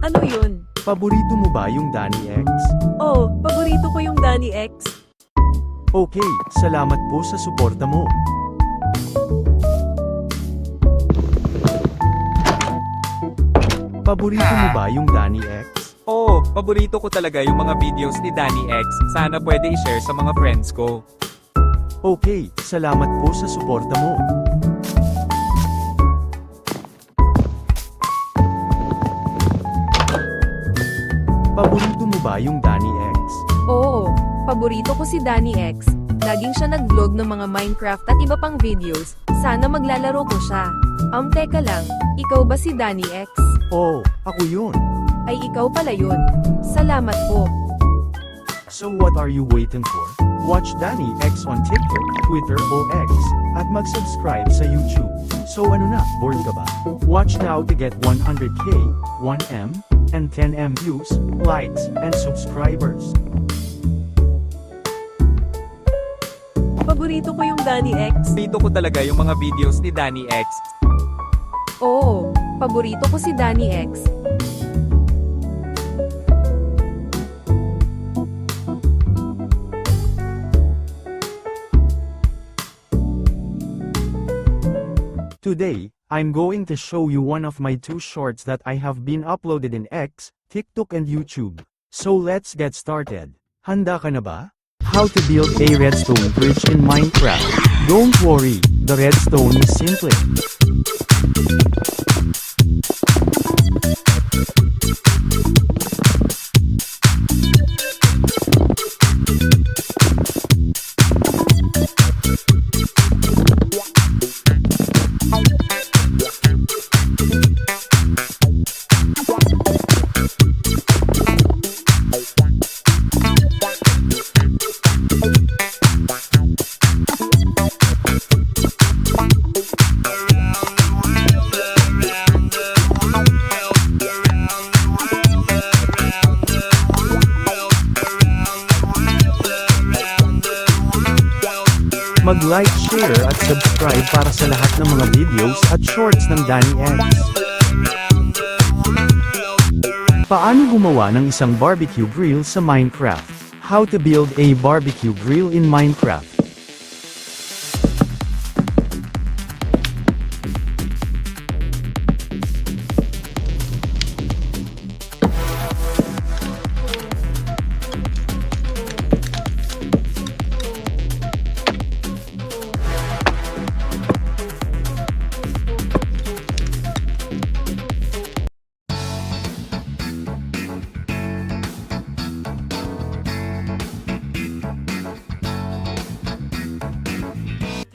Ano yun? Paborito mo ba yung Danny X? Oh, paborito ko yung Danny X. Okay, salamat po sa suporta mo. Paborito mo ba yung Danny X? Oo, paborito ko talaga yung mga videos ni Danny X. Sana pwede i-share sa mga friends ko. Okay, salamat po sa suporta mo. Paborito mo ba yung Danny X? Oo, paborito ko si Danny X. Laging siya nag-vlog ng mga Minecraft at iba pang videos. Sana maglalaro ko siya. Teka lang, ikaw ba si Danny X? Oh, ako yun. Ay ikaw pala yun. Salamat po. So what are you waiting for? Watch Danny X on TikTok, Twitter o X, at mag-subscribe sa YouTube. So ano na, bored ka ba? Watch now to get 100k, 1M, and 10M views, likes, and subscribers. Paborito ko yung Danny X. Paborito ko talaga yung mga videos ni Danny X. Oo, paborito ko si Danny X. Today, I'm going to show you one of my 2 shorts that I have been uploaded in X, TikTok and YouTube. So let's get started. Handa ka na ba? How to build a redstone bridge in Minecraft. Don't worry, the redstone is simple. Mag-like, share at subscribe para sa lahat ng mga videos at shorts ng Danny X. Paano gumawa ng isang barbecue grill sa Minecraft? How to build a barbecue grill in Minecraft.